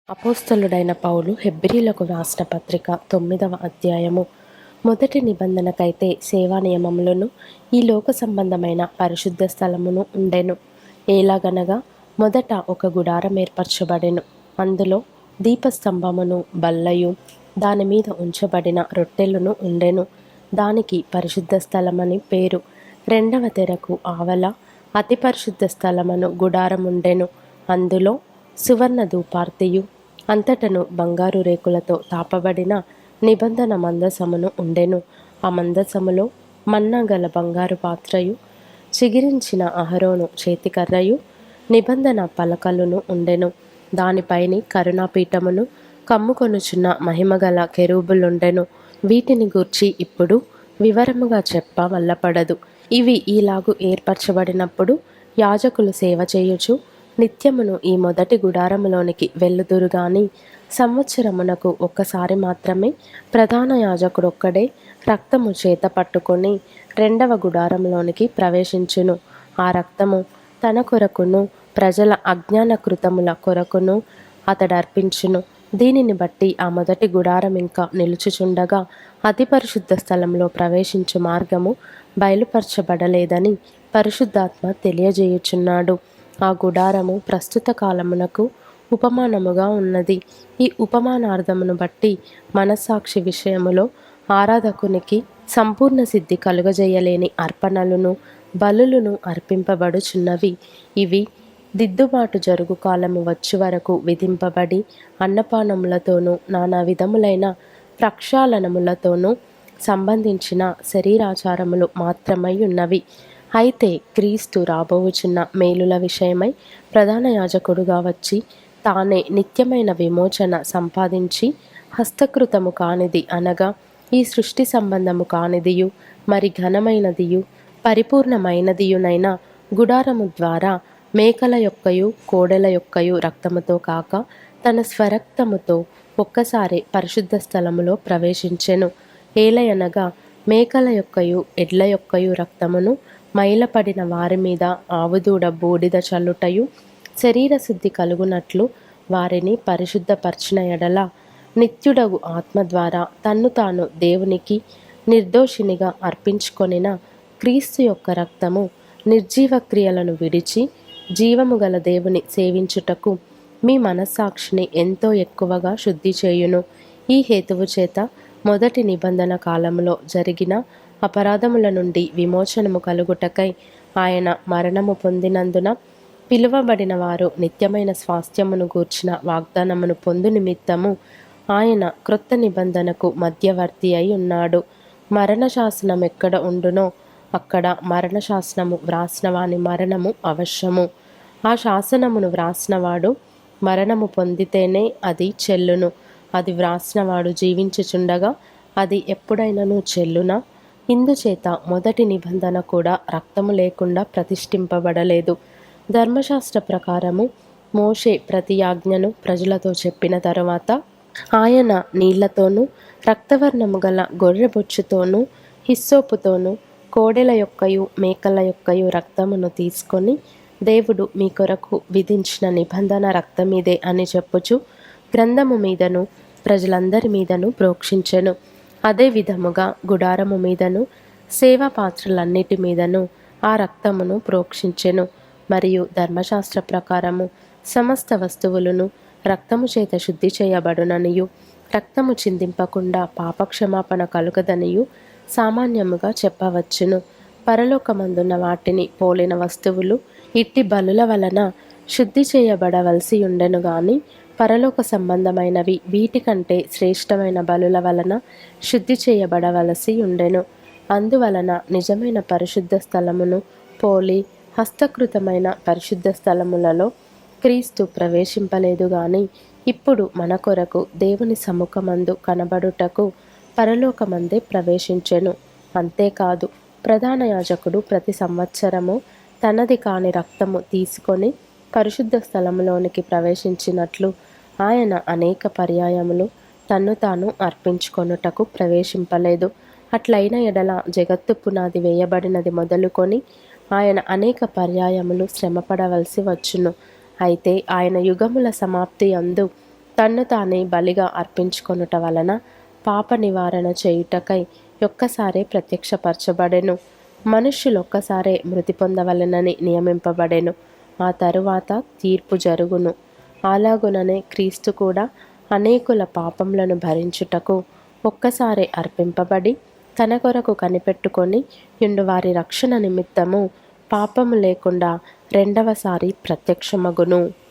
అపోస్తలుడైన పౌలు హెబ్రీలకు వ్రాసిన పత్రిక 9వ అధ్యాయము. మొదటి నిబంధనకైతే సేవా నియమములను ఈ లోక సంబంధమైన పరిశుద్ధ స్థలమును ఉండెను. ఏలాగనగా మొదట ఒక గుడారం ఏర్పరచబడెను. అందులో దీపస్తంభమును బల్లయు దాని మీద ఉంచబడిన రొట్టెలను ఉండెను. దానికి పరిశుద్ధ స్థలమని పేరు. రెండవ తెరకు ఆవల అతి పరిశుద్ధ స్థలమను గుడారం ఉండెను. అందులో సువర్ణ ధూపార్తియు అంతటను బంగారు రేకులతో తాపబడిన నిబంధన మందసమును ఉండెను. ఆ మందసములో మన్నా గల బంగారు పాత్రయు చిగిరించిన అహరోను చేతికర్రయు నిబంధన పలకలును ఉండెను. దానిపైని కరుణాపీఠమును కమ్ముకొనుచున్న మహిమగల కెరూబులుండెను. వీటిని గూర్చి ఇప్పుడు వివరముగా చెప్ప వల్లపడదు. ఇవి ఈలాగు ఏర్పరచబడినప్పుడు యాజకులు సేవ చేయుచు నిత్యమును ఈ మొదటి గుడారములోనికి వెళ్ళుదురు గాని సంవత్సరమునకు ఒక్కసారి మాత్రమే ప్రధాన యాజకుడొక్కడే రక్తము చేత పట్టుకొని రెండవ గుడారములోనికి ప్రవేశించును. ఆ రక్తము తన కొరకును ప్రజల అజ్ఞాన కృతముల కొరకును అతడర్పించును. దీనిని బట్టి ఆ మొదటి గుడారం ఇంకా నిలుచుచుండగా అతి పరిశుద్ధ స్థలంలో ప్రవేశించు మార్గము బయలుపరచబడలేదని పరిశుద్ధాత్మ తెలియజేయుచున్నాడు. ఆ గుడారము ప్రస్తుత కాలమునకు ఉపమానముగా ఉన్నది. ఈ ఉపమానార్థమును బట్టి మనస్సాక్షి విషయములో ఆరాధకునికి సంపూర్ణ సిద్ధి కలుగజేయలేని అర్పణలను బలులను అర్పింపబడుచున్నవి. ఇవి దిద్దుబాటు జరుగు కాలము వచ్చు వరకు విధింపబడి అన్నపానములతోనూ నానా విధములైన ప్రక్షాళనములతోనూ సంబంధించిన శరీరాచారములు మాత్రమై ఉన్నవి. అయితే క్రీస్తు రాబోవుచున్న మేలుల విషయమై ప్రధాన యాజకుడుగా వచ్చి తానే నిత్యమైన విమోచన సంపాదించి హస్తకృతము కానిది అనగా ఈ సృష్టి సంబంధము కానిదియు మరి ఘనమైనదియు పరిపూర్ణమైనదియునైన గుడారము ద్వారా మేకల యొక్కయు కోడెల యొక్కయు రక్తముతో కాక తన స్వరక్తముతో ఒక్కసారి పరిశుద్ధ స్థలములో ప్రవేశించెను. ఏలయనగా మేకల యొక్కయు ఎడ్ల యొక్కయు రక్తమును మైలపడిన వారి మీద ఆవుదూడ బూడిద చల్లుటయు శరీర శుద్ధి కలుగునట్లు వారిని పరిశుద్ధపరచిన ఎడల నిత్యుడగు ఆత్మ ద్వారా తన్ను తాను దేవునికి నిర్దోషినిగా అర్పించుకొనిన క్రీస్తు యొక్క రక్తము నిర్జీవ క్రియలను విడిచి జీవము గల దేవుని సేవించుటకు మీ మనస్సాక్షిని ఎంతో ఎక్కువగా శుద్ధి చేయును. ఈ హేతువు చేత మొదటి నిబంధన కాలంలో జరిగిన అపరాధముల నుండి విమోచనము కలుగుటకై ఆయన మరణము పొందినందున పిలువబడిన వారు నిత్యమైన స్వాస్థ్యమును గూర్చిన వాగ్దానమును పొందు నిమిత్తము ఆయన క్రొత్త నిబంధనకు మధ్యవర్తి అయి ఉన్నాడు. మరణశాసనం ఎక్కడ ఉండునో అక్కడ మరణశాసనము వ్రాసిన వాని మరణము అవశ్యము. ఆ శాసనమును వ్రాసినవాడు మరణము పొందితేనే అది చెల్లును. అది వ్రాసినవాడు జీవించుచుండగా అది ఎప్పుడైనను చెల్లునా? ఇందుచేత మొదటి నిబంధన కూడా రక్తము లేకుండా ప్రతిష్ఠింపబడలేదు. ధర్మశాస్త్ర ప్రకారము మోషే ప్రతి ఆజ్ఞను ప్రజలతో చెప్పిన తరువాత ఆయన నీళ్లతోనూ రక్తవర్ణము గల గొర్రెబొచ్చుతోనూ హిస్సోపుతోనూ కోడెల యొక్కయు మేకల యొక్కయు రక్తమును తీసుకొని దేవుడు మీ కొరకు విధించిన నిబంధన రక్తమీదే అని చెప్పుచు గ్రంథము మీదను ప్రజలందరి మీదను ప్రోక్షించెను. అదే విధముగా గుడారము మీదను సేవా పాత్రలన్నిటి మీదను ఆ రక్తమును ప్రోక్షించెను. మరియు ధర్మశాస్త్ర ప్రకారము సమస్త వస్తువులను రక్తము చేత శుద్ధి చేయబడుననియు రక్తము చిందింపకుండా పాపక్షమాపణ కలుగదనియు సామాన్యముగా చెప్పవచ్చును. పరలోకమందున్న వాటిని పోలిన వస్తువులు ఇట్టి బలుల వలన శుద్ధి చేయబడవలసి ఉండెను గాని పరలోక సంబంధమైనవి వీటికంటే శ్రేష్టమైన బలుల వలన శుద్ధి చేయబడవలసి ఉండెను. అందువలన నిజమైన పరిశుద్ధ స్థలమును పోలి హస్తకృతమైన పరిశుద్ధ స్థలములలో క్రీస్తు ప్రవేశింపలేదు గాని ఇప్పుడు మన కొరకు దేవుని సముఖమందు కనబడుటకు పరలోకమందే ప్రవేశించెను. అంతేకాదు ప్రధాన యాజకుడు ప్రతి సంవత్సరము తనది కాని రక్తము తీసుకొని పరిశుద్ధ స్థలములోనికి ప్రవేశించినట్లు ఆయన అనేక పర్యాయములు తన్ను తాను అర్పించుకొనుటకు ప్రవేశింపలేదు. అట్లైన ఎడల జగత్తు పునాది వేయబడినది మొదలుకొని ఆయన అనేక పర్యాయములు శ్రమపడవలసి వచ్చును. అయితే ఆయన యుగముల సమాప్తి అందు తన్ను తానే బలిగా అర్పించుకొనుట వలన పాప నివారణ చేయుటకై ఒక్కసారే ప్రత్యక్షపరచబడెను. మనుష్యులొక్కసారే మృతి పొందవలెనని నియమింపబడెను. ఆ తరువాత తీర్పు జరుగును. అలాగుననే క్రీస్తు కూడా అనేకుల పాపములను భరించుటకు ఒక్కసారే అర్పింపబడి తన కొరకు కనిపెట్టుకొని వారి రక్షణ నిమిత్తము పాపము లేకుండా రెండవసారి ప్రత్యక్షమగును.